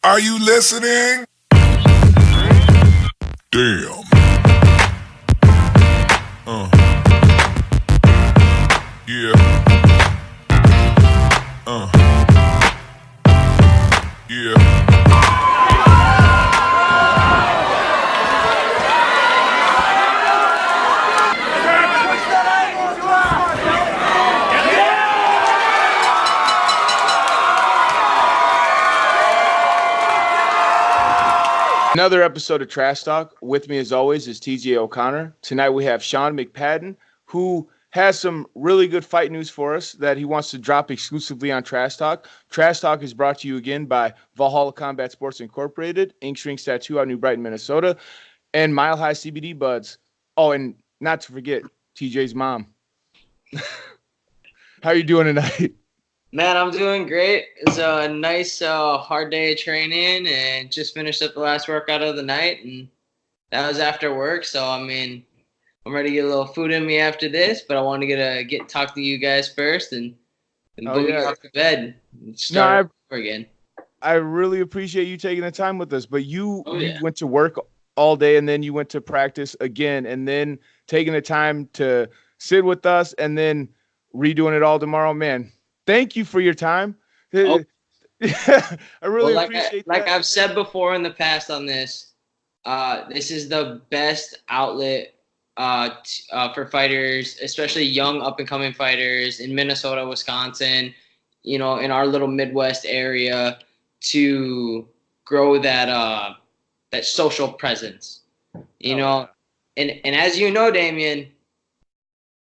Are you listening? Damn. Yeah. Yeah. Another episode of Trash Talk. With me, as always, is TJ O'Connor. Tonight we have Sean Mcpadden, who has some really good fight news for us that he wants to drop exclusively on Trash Talk. Trash Talk is brought to you again by Valhalla Combat Sports Incorporated, Ink Shrinks Tattoo out of New Brighton, Minnesota, and Mile High CBD Buds. Oh, and not to forget TJ's mom. How are you doing tonight? Man, I'm doing great. It's a nice, hard day of training and just finished up the last workout of the night, and that was after work. So, I mean, I'm ready to get a little food in me after this, but I want to get talk to you guys first and boogie off to bed and start over again. I really appreciate you taking the time with us, but you went to work all day and then you went to practice again and then taking the time to sit with us and then redoing it all tomorrow, man. Thank you for your time. I really appreciate that. Like I've said before in the past on this, this is the best outlet for fighters, especially young up-and-coming fighters in Minnesota, Wisconsin, in our little Midwest area to grow that social presence, know. And as you know, Damien,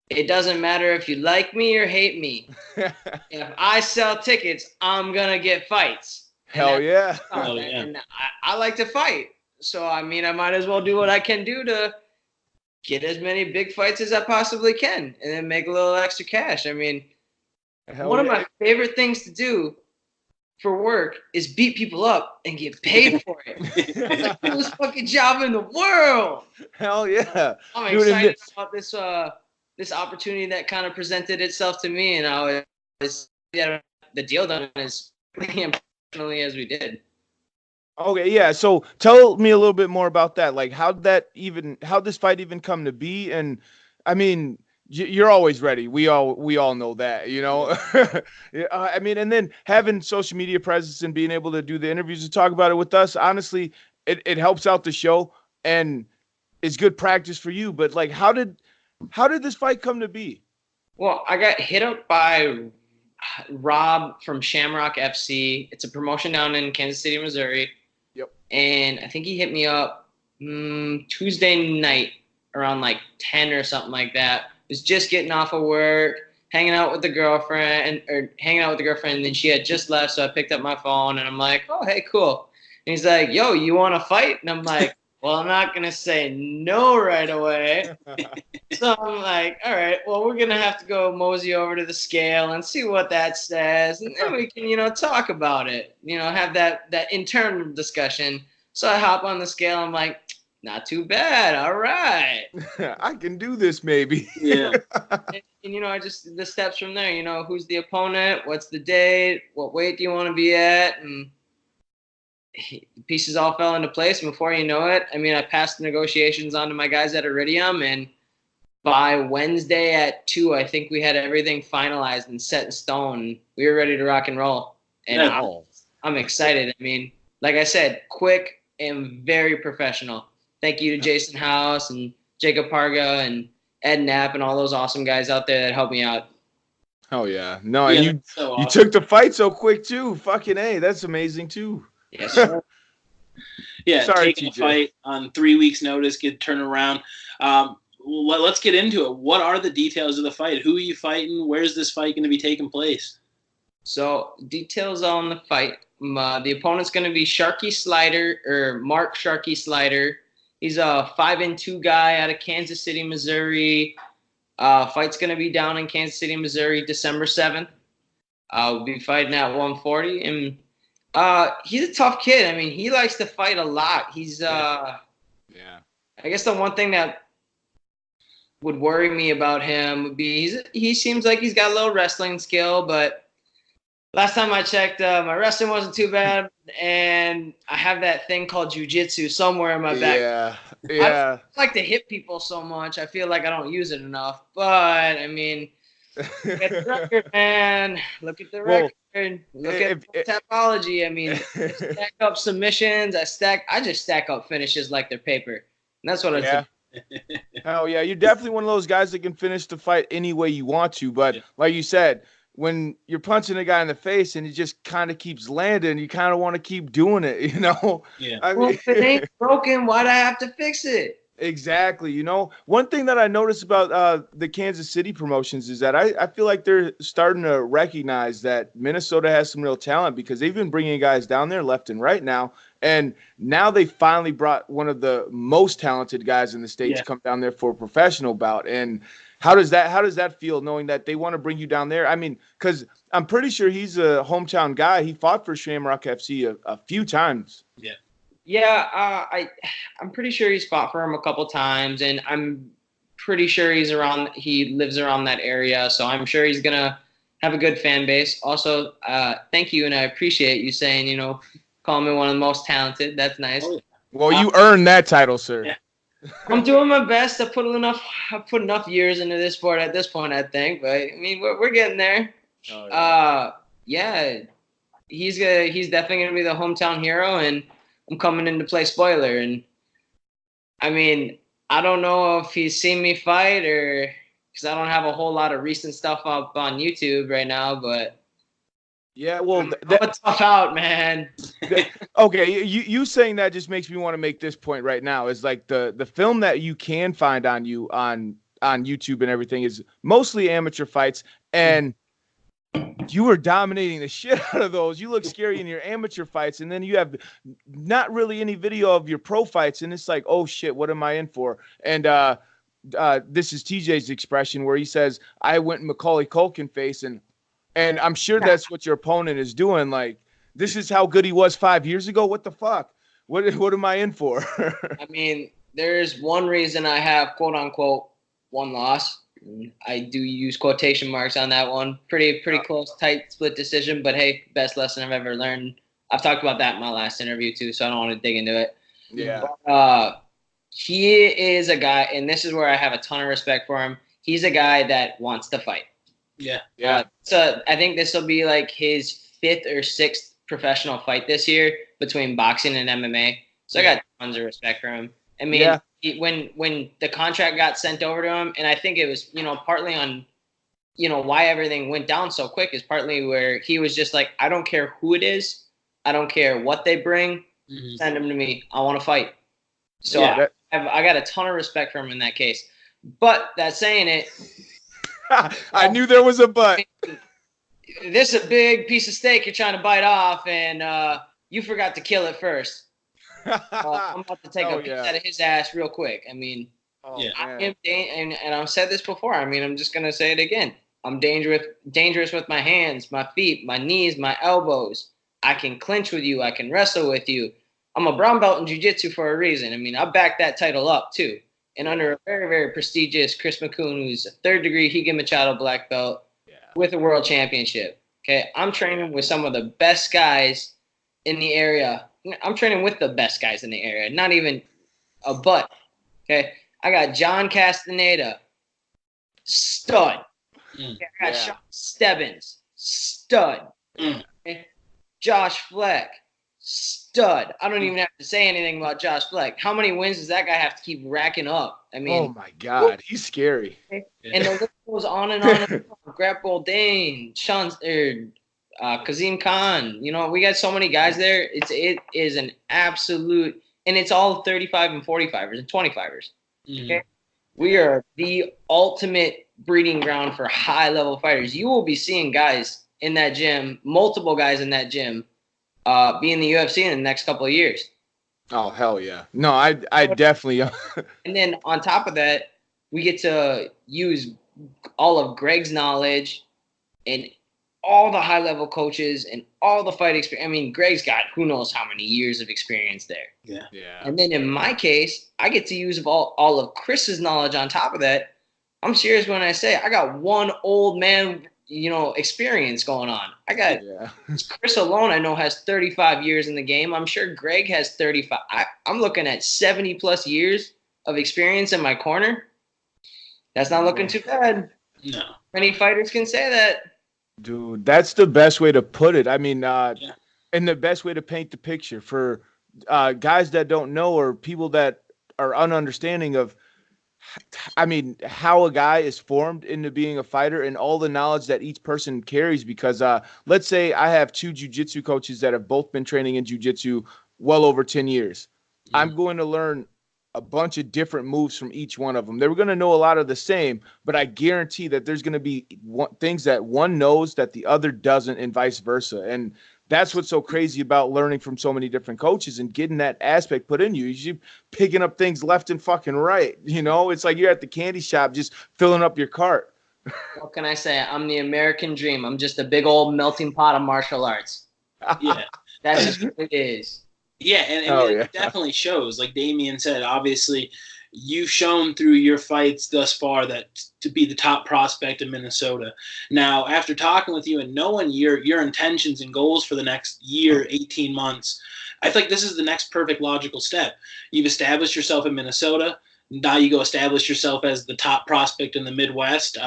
it doesn't matter if you like me or hate me. If I sell tickets, I'm going to get fights. Hell yeah. And I like to fight. So, I mean, I might as well do what I can do to get as many big fights as I possibly can and then make a little extra cash. I mean, one of my favorite things to do for work is beat people up and get paid for it. It's the coolest fucking job in the world. Hell yeah. I'm excited about this opportunity that kind of presented itself to me, and I was the deal done as professionally as we did. Okay, yeah. So tell me a little bit more about that. Like, how this fight even come to be? And I mean, you're always ready. We all know that, I mean, and then having social media presence and being able to do the interviews and talk about it with us, honestly, it helps out the show and it's good practice for you. But like, how did this fight come to be? Well, I got hit up by Rob from Shamrock FC. It's a promotion down in Kansas City, Missouri. Yep. And I think he hit me up Tuesday night around like 10 or something like that. Was just getting off of work, hanging out with the girlfriend, and then she had just left, so I picked up my phone, and I'm like, oh, hey, cool. And he's like, yo, you want to fight? And I'm like, well, I'm not going to say no right away. So I'm like, all right, well, we're going to have to go mosey over to the scale and see what that says. And then we can, talk about it, have that internal discussion. So I hop on the scale. I'm like, not too bad. All right. I can do this maybe. Yeah. and I just, the steps from there, who's the opponent? What's the date? What weight do you want to be at? And the pieces all fell into place. And before you know it, I mean, I passed the negotiations on to my guys at Iridium, and by Wednesday at 2, I think we had everything finalized and set in stone. We were ready to rock and roll. And I'm excited. I mean, like I said, quick and very professional. Thank you to Jason House and Jacob Parga and Ed Knapp and all those awesome guys out there that helped me out. Oh, yeah. No, yeah, and you took the fight so quick, too. Fucking A. That's amazing, too. Yes. Yeah, taking a fight on 3 weeks' notice, get turned around. Let's get into it. What are the details of the fight? Who are you fighting? Where's this fight going to be taking place? So, details on the fight. The opponent's going to be Mark Sharky Slider. He's a 5-2 guy out of Kansas City, Missouri. Fight's going to be down in Kansas City, Missouri, December 7th. We'll be fighting at 140. And he's a tough kid. I mean, he likes to fight a lot. He's I guess the one thing that would worry me about him would be he seems like he's got a little wrestling skill, but Last time I checked, my wrestling wasn't too bad, and I have that thing called jujitsu somewhere in my back. Yeah, I yeah. don't like to hit people so much. I feel like I don't use it enough. But I mean, look at the record, man. Look at the record. Look at topology. I mean, I stack up submissions. I just stack up finishes like they're paper. And that's what I yeah. Hell yeah, you're definitely one of those guys that can finish the fight any way you want to. But like you said, when you're punching a guy in the face and he just kind of keeps landing, you kind of want to keep doing it, you know? Yeah. I mean, if it ain't broken, why'd I have to fix it? Exactly. You know, one thing that I noticed about the Kansas City promotions is that I feel like they're starting to recognize that Minnesota has some real talent because they've been bringing guys down there left and right now. And now they finally brought one of the most talented guys in the state to come down there for a professional bout. And how does that feel knowing that they want to bring you down there? I mean, because I'm pretty sure he's a hometown guy. He fought for Shamrock FC a few times. Yeah. Yeah, I'm pretty sure he's fought for him a couple times, and I'm pretty sure he lives around that area, so I'm sure he's gonna have a good fan base. Also, thank you, and I appreciate you saying, call me one of the most talented. That's nice. Well, you earned that title, sir. Yeah. I'm doing my best. I put enough years into this sport at this point, I think, but I mean, we're getting there. Oh, yeah. He's definitely gonna be the hometown hero, and I'm coming in to play spoiler. And I mean, I don't know if he's seen me fight or because I don't have a whole lot of recent stuff up on YouTube right now, but yeah, well, I'm a tough out, man. Okay, you saying that just makes me want to make this point right now. Is like the film that you can find on YouTube and everything is mostly amateur fights, and you were dominating the shit out of those. You look scary in your amateur fights, and then you have not really any video of your pro fights, and it's like, oh shit, what am I in for? And this is TJ's expression where he says, "I went Macaulay Culkin face," and I'm sure that's what your opponent is doing. Like, this is how good he was 5 years ago. What the fuck? What am I in for? I mean, there's one reason I have quote unquote one loss. I do use quotation marks on that one. Pretty close, tight split decision. But hey, best lesson I've ever learned. I've talked about that in my last interview too, so I don't want to dig into it. Yeah. But, he is a guy, and this is where I have a ton of respect for him. He's a guy that wants to fight. Yeah. So I think this will be like his 5th or 6th professional fight this year between boxing and MMA. So I got tons of respect for him. I mean, when the contract got sent over to him, and I think it was, partly on, why everything went down so quick is partly where he was just like, I don't care who it is. I don't care what they bring. Send them to me. I want to fight. So I got a ton of respect for him in that case. But that saying it, I knew there was a but. This is a big piece of steak you're trying to bite off, and you forgot to kill it first. I'm about to take a piece out of his ass real quick. I mean, and I've said this before. I mean, I'm just gonna say it again. I'm dangerous with my hands, my feet, my knees, my elbows. I can clinch with you. I can wrestle with you. I'm a brown belt in jiu-jitsu for a reason. I mean, I backed that title up too. And under a very, very prestigious Chris McCoon, who's a 3rd degree Higa Machado black belt with a world championship. Okay, I'm training with some of the best guys in the area. I'm training with the best guys in the area, not even a butt. Okay, I got John Castaneda, stud. Okay, I got Sean Stebbins, stud. Okay? Josh Fleck, stud. I don't even have to say anything about Josh Fleck. How many wins does that guy have to keep racking up? I mean, oh my God, he's scary. Okay? And the list goes on and on. And on. Grap Boldane, Kazim Khan. We got so many guys there. It is an absolute, and it's all 35 and 45ers and 25ers. Okay, we are the ultimate breeding ground for high level fighters. You will be seeing guys in that gym, multiple guys in that gym, be in the UFC in the next couple of years. Oh hell yeah! No, I definitely. And then on top of that, we get to use all of Greg's knowledge and all the high level coaches and all the fight experience. I mean, Greg's got who knows how many years of experience there. Yeah. And then in my case, I get to use all of Chris's knowledge on top of that. I'm serious when I say I got one old man experience going on. I got Chris alone, I know, has 35 years in the game. I'm sure Greg has 35. I'm looking at 70 plus years of experience in my corner. That's not looking too bad. No. Many fighters can say that. Dude, that's the best way to put it. I mean, and the best way to paint the picture for guys that don't know or people that are ununderstanding of, I mean, how a guy is formed into being a fighter and all the knowledge that each person carries. Because let's say I have two jiu-jitsu coaches that have both been training in jiu-jitsu well over 10 years. I'm going to learn a bunch of different moves from each one of them. They were going to know a lot of the same, but I guarantee that there's going to be things that one knows that the other doesn't, and vice versa. And that's what's so crazy about learning from so many different coaches and getting that aspect put in you. You're picking up things left and fucking right. It's like you're at the candy shop just filling up your cart. What can I say? I'm the American dream. I'm just a big old melting pot of martial arts. Yeah. That's just what it is. Yeah, and it definitely shows. Like Damian said, obviously, you've shown through your fights thus far that to be the top prospect in Minnesota. Now, after talking with you and knowing your intentions and goals for the next year, 18 months, I think this is the next perfect logical step. You've established yourself in Minnesota. Now you go establish yourself as the top prospect in the Midwest.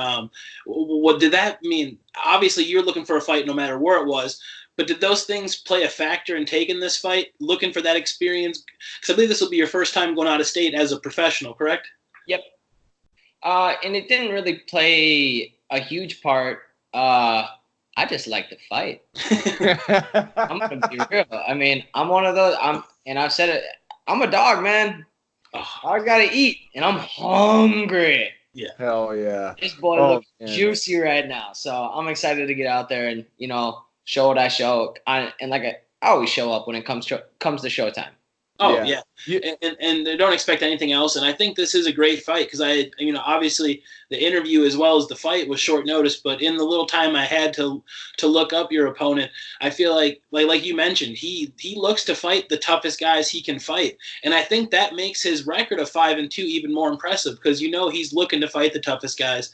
What did that mean? Obviously, you're looking for a fight no matter where it was. But did those things play a factor in taking this fight, looking for that experience? Because I believe this will be your first time going out of state as a professional, correct? Yep. And it didn't really play a huge part. I just like to fight. I'm going to be real. I mean, I'm one of those. I've said it. I'm a dog, man. I got to eat, and I'm hungry. Yeah. Hell yeah. This boy looks juicy right now. So I'm excited to get out there and, show what I show. I always show up when it comes to showtime. Oh, yeah. And they don't expect anything else. And I think this is a great fight because obviously the interview as well as the fight was short notice. But in the little time I had to look up your opponent, I feel like you mentioned, he looks to fight the toughest guys he can fight. And I think that makes his record of 5-2 even more impressive because, he's looking to fight the toughest guys.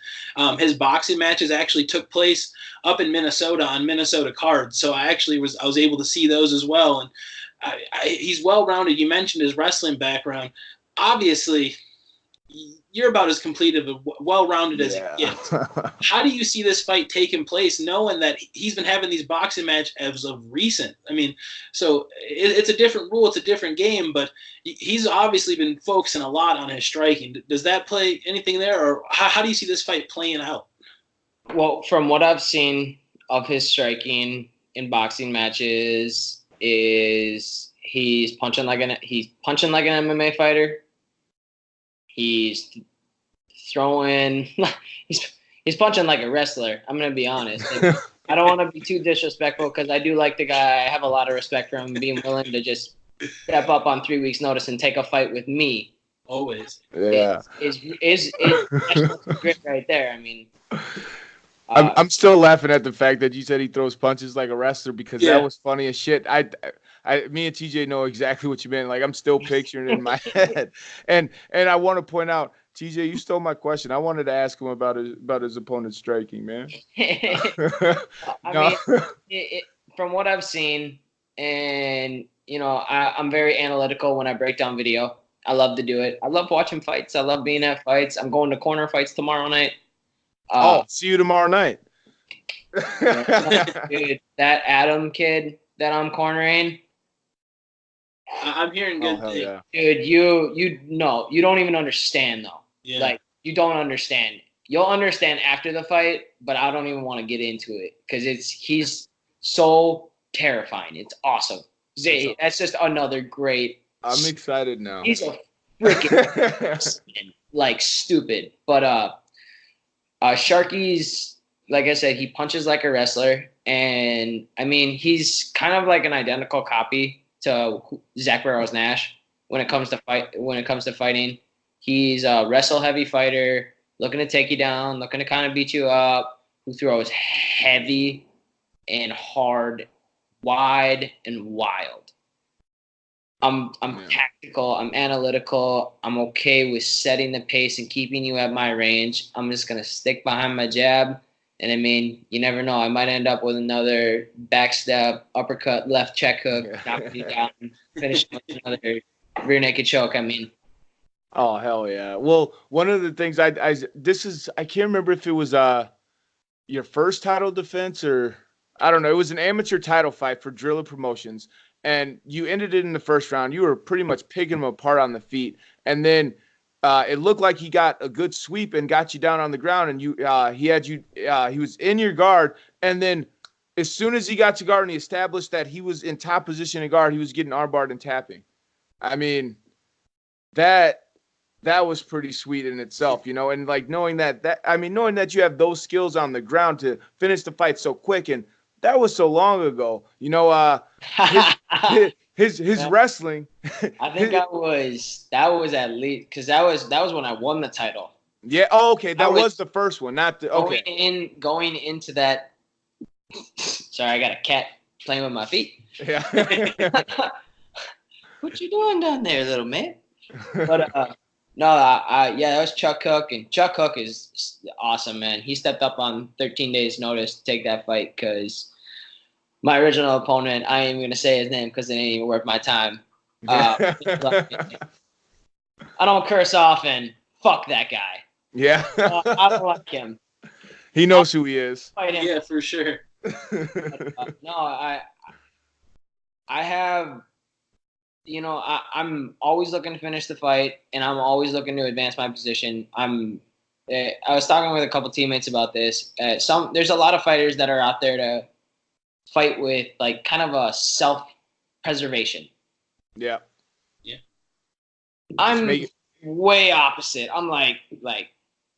His boxing matches actually took place up in Minnesota on Minnesota cards. So I was able to see those as well. And he's well-rounded. You mentioned his wrestling background. Obviously, you're about as complete of a well-rounded as it gets. How do you see this fight taking place, knowing that he's been having these boxing matches as of recent? I mean, so it's a different rule, it's a different game, but he's obviously been focusing a lot on his striking. Does that play anything there, or how do you see this fight playing out? Well, from what I've seen of his striking in boxing matches, is he's punching like an MMA fighter. He's throwing. He's punching like a wrestler. I'm gonna be honest. I don't want to be too disrespectful because I do like the guy. I have a lot of respect for him being willing to just step up on 3 weeks' notice and take a fight with me. Always. Yeah. Is great right there. I mean. I'm still laughing at the fact that you said he throws punches like a wrestler because that was funny as shit. Me and TJ know exactly what you meant. Like I'm still picturing it in my head. And I want to point out, TJ, you stole my question. I wanted to ask him about his opponent's striking, man. From what I've seen, and I'm very analytical when I break down video. I love to do it. I love watching fights. I love being at fights. I'm going to corner fights tomorrow night. See you tomorrow night. Dude, that Adam kid that I'm cornering. I'm hearing good things. Yeah. Dude, you don't even understand though. Yeah. Like you don't understand. You'll understand after the fight, but I don't even want to get into it because he's so terrifying. It's awesome. That's just another great. I'm excited now. He's a freaking like stupid, but Sharky's, like I said, he punches like a wrestler, and I mean he's kind of like an identical copy to Zach Barrows Nash when it comes to fighting. He's a wrestle heavy fighter, looking to take you down, looking to kind of beat you up, who throws heavy and hard, wide and wild. I'm tactical. I'm analytical. I'm okay with setting the pace and keeping you at my range. I'm just going to stick behind my jab And I mean, you never know. I might end up with another backstep, uppercut, left check hook, knock you down, finish with another rear naked choke. I mean, Oh hell yeah! Well, one of the things I can't remember if it was your first title defense or I don't know. It was an amateur title fight for Driller Promotions, and you ended it in the first round. You were pretty much picking him apart on the feet, and then it looked like he got a good sweep and got you down on the ground, and he was in your guard, and then as soon as he got to guard and he established that he was in top position in guard, he was getting armbarred and tapping. I mean, that was pretty sweet in itself, you know, and like knowing that you have those skills on the ground to finish the fight so quick, and that was so long ago, you know. His wrestling. I think that was at least because that was when I won the title. Yeah. Oh, okay. That was the first one, not the okay. Going into that. Sorry, I got a cat playing with my feet. Yeah. What you doing down there, little man? But no, that was Chuck Cook, and Chuck Cook is awesome, man. He stepped up on 13 days' notice to take that fight because my original opponent, I ain't even gonna say his name because it ain't even worth my time. I don't curse often. Fuck that guy. Yeah. I don't like him. He knows who he is. Fight him. Yeah, for sure. But, no, I have. You know, I'm always looking to finish the fight, and I'm always looking to advance my position. I was talking with a couple teammates about this. There's a lot of fighters that are out there to fight with like kind of a self-preservation. Yeah. I'm way opposite. I'm like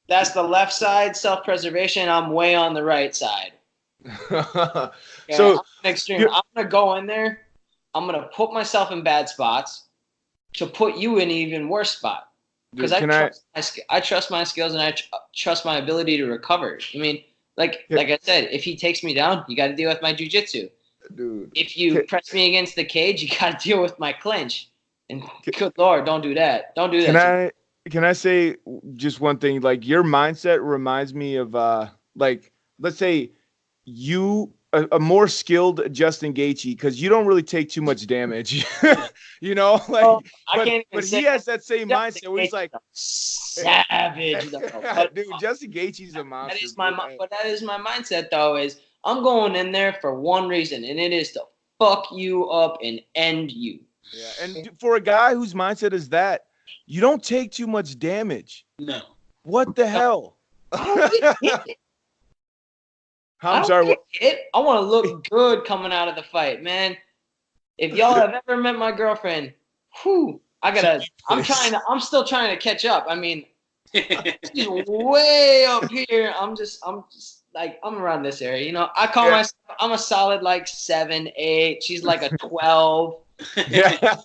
that's the left side self-preservation. I'm way on the right side. Okay, So I'm extreme. I'm gonna go in there. I'm going to put myself in bad spots to put you in an even worse spot. Because I trust my skills and I trust my ability to recover. I mean, like I said, if he takes me down, you got to deal with my jiu-jitsu. Dude. If you press me against the cage, you got to deal with my clinch. And good Lord, don't do that. Don't do that. Can I say just one thing? Like your mindset reminds me of like let's say you a more skilled Justin Gaethje because you don't really take too much damage, you know. Like, but he has that same mindset where he's like savage. Dude, Justin Gaethje's a monster. That is my mindset though. Is I'm going in there for one reason, and it is to fuck you up and end you. Yeah, and for a guy whose mindset is that, you don't take too much damage. No. What the hell? I want to look good coming out of the fight, man. If y'all have ever met my girlfriend, I'm still trying to catch up. I mean, she's way up here. I'm just like, I'm around this area. You know, I call myself, I'm a solid like 7, 8. She's like a 12. Yeah.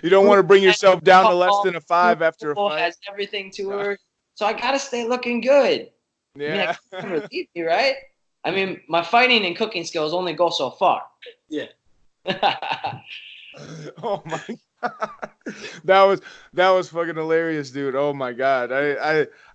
You don't want to bring yourself down to less than a 5 after a fight. Has everything to her. So I got to stay looking good. Yeah. I mean, never leave me, right? I mean, my fighting and cooking skills only go so far. Yeah. Oh my God. That was fucking hilarious, dude. Oh my God.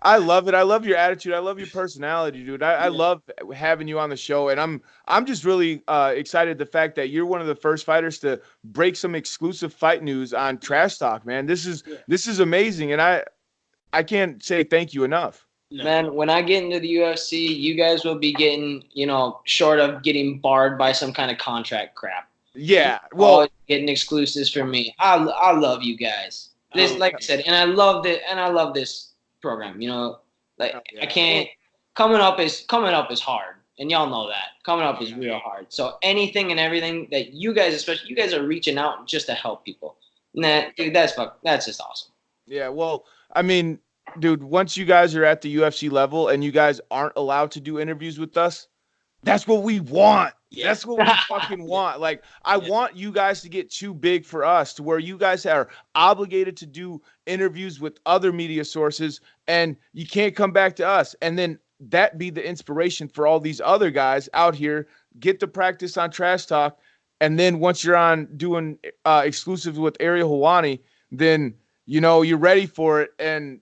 I love it. I love your attitude. I love your personality, dude. I love having you on the show, and I'm just really excited the fact that you're one of the first fighters to break some exclusive fight news on Trash Talk, man. This is amazing, and I can't say thank you enough. No. Man, when I get into the UFC, you guys will be getting, short of getting barred by some kind of contract crap. Yeah, well, getting exclusives from me. I love you guys. Like I said, and I love this program. I can't. Coming up is hard, and y'all know that. Coming up is real hard. So anything and everything that you guys, especially you guys, are reaching out just to help people. Dude, that's just awesome. Yeah, well, I mean, dude, once you guys are at the UFC level and you guys aren't allowed to do interviews with us, that's what we want. Yeah. That's what we fucking want. Like, I want you guys to get too big for us to where you guys are obligated to do interviews with other media sources and you can't come back to us. And then that be the inspiration for all these other guys out here, get the practice on Trash Talk. And then once you're on doing exclusives with Ariel Helwani, then, you're ready for it. And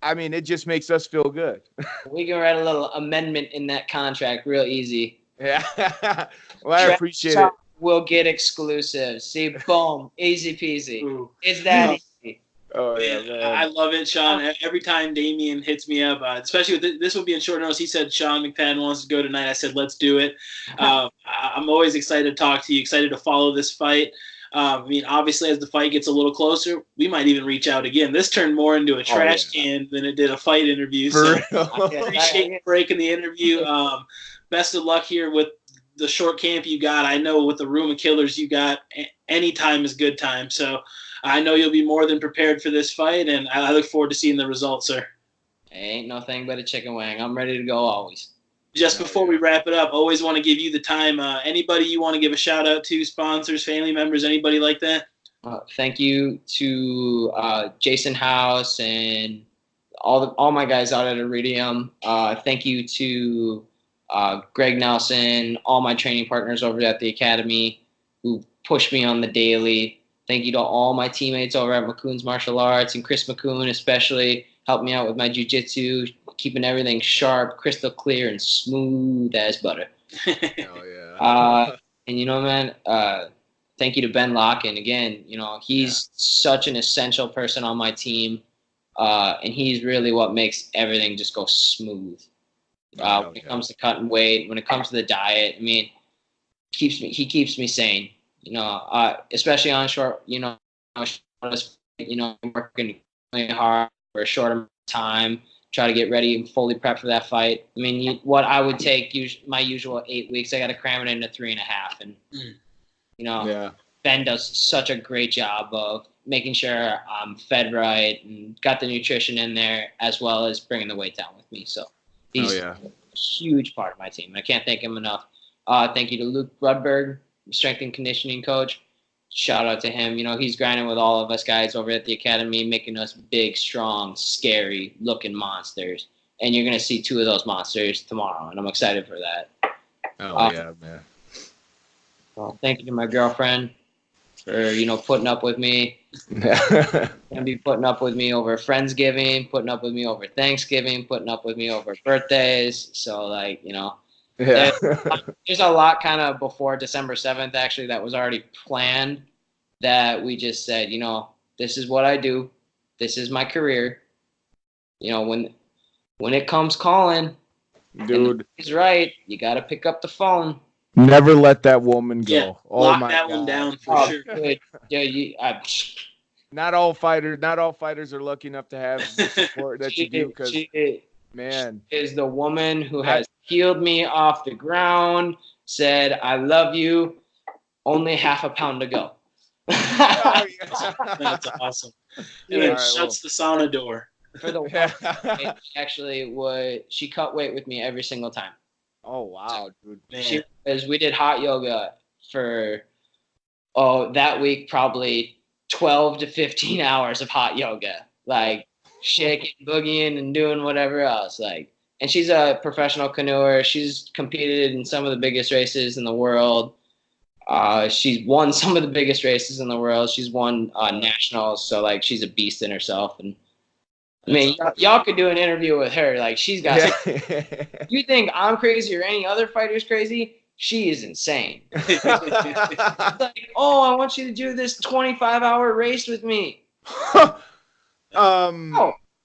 I mean, it just makes us feel good. We can write a little amendment in that contract real easy. Yeah. Well, I appreciate it. We'll get exclusives. See, boom, easy peasy. Ooh. It's that easy. Oh yeah, Man, man. I love it, Sean. Every time Damien hits me up, especially with this would be in short notice. He said Sean Mcpadden wants to go tonight. I said let's do it. I'm always excited to talk to you. Excited to follow this fight. I mean, obviously, as the fight gets a little closer, we might even reach out again. This turned more into a trash can than it did a fight interview. So appreciate you breaking the interview. Best of luck here with the short camp you got. I know with the room of killers you got, any time is good time. So I know you'll be more than prepared for this fight, and I look forward to seeing the results, sir. Ain't no thing but a chicken wing. I'm ready to go always. Just before we wrap it up, always want to give you the time. Anybody you want to give a shout out to, sponsors, family members, anybody like that? Thank you to Jason House and all my guys out at Iridium. Thank you to Greg Nelson, all my training partners over at the academy who push me on the daily. Thank you to all my teammates over at McCoon's Martial Arts, and Chris McCoon especially helped me out with my jiu-jitsu, keeping everything sharp, crystal clear, and smooth as butter. Oh yeah. And man, thank you to Ben Locken again. He's such an essential person on my team, and he's really what makes everything just go smooth. When it comes to cutting weight, when it comes to the diet, I mean, he keeps me sane. Especially on short, working really hard for a short amount of time, try to get ready and fully prep for that fight. I mean, what I would take my usual 8 weeks, I got to cram it into 3.5. And, Ben does such a great job of making sure I'm fed right and got the nutrition in there, as well as bringing the weight down with me. So he's a huge part of my team. I can't thank him enough. Thank you to Luke Rudberg, strength and conditioning coach. Shout out to him. He's grinding with all of us guys over at the academy, making us big, strong, scary looking monsters. And you're going to see 2 of those monsters tomorrow, and I'm excited for that. Oh yeah, man. Well, thank you to my girlfriend for, putting up with me. And be putting up with me over Friendsgiving, putting up with me over Thanksgiving, putting up with me over birthdays. So there's a lot kind of before December 7th, actually, that was already planned, that we just said, this is what I do. This is my career. When it comes calling, dude, he's right. You got to pick up the phone. Never let that woman go. Yeah, lock that one down for sure. Good. Yeah, not all fighters are lucky enough to have the support that you do, because man, is the woman who has healed me off the ground, said, I love you, only half a pound to go. Oh, yeah. That's awesome. And then shuts the sauna door. For the she cut weight with me every single time. Oh, wow, dude. We did hot yoga for, that week, probably 12 to 15 hours of hot yoga. Like, shaking, boogieing, and doing whatever else. And she's a professional canoer. She's competed in some of the biggest races in the world. She's won some of the biggest races in the world. She's won nationals. So she's a beast in herself. And I mean, y'all could do an interview with her. She's got. You think I'm crazy or any other fighter's crazy? She is insane. I want you to do this 25-hour race with me.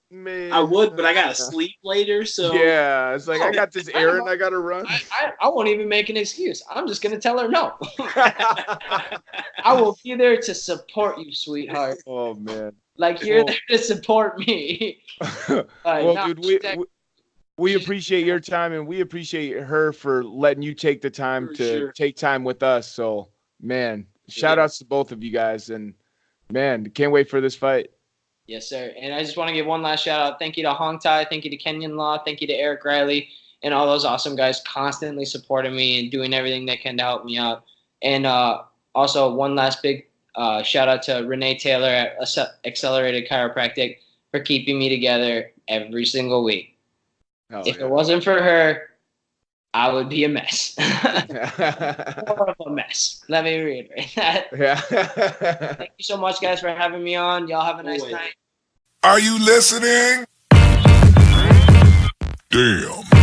Man, I would, but I gotta sleep later. So yeah, it's I got this errand I gotta run. I won't even make an excuse. I'm just gonna tell her no. I will be there to support you, sweetheart. Oh man, you're there to support me. Well, dude, we appreciate your time, and we appreciate her for letting you take the time to take time with us. So, man, shout outs to both of you guys, and man, can't wait for this fight. Yes, sir. And I just want to give one last shout out. Thank you to Hong Tai. Thank you to Kenyon Law. Thank you to Eric Riley and all those awesome guys constantly supporting me and doing everything they can to help me out. And also one last big shout out to Renee Taylor at Accelerated Chiropractic for keeping me together every single week. If it wasn't for her, I would be a mess. More of a mess. Let me reiterate that. Yeah. Thank you so much, guys, for having me on. Y'all have a nice night. Are you listening? Damn.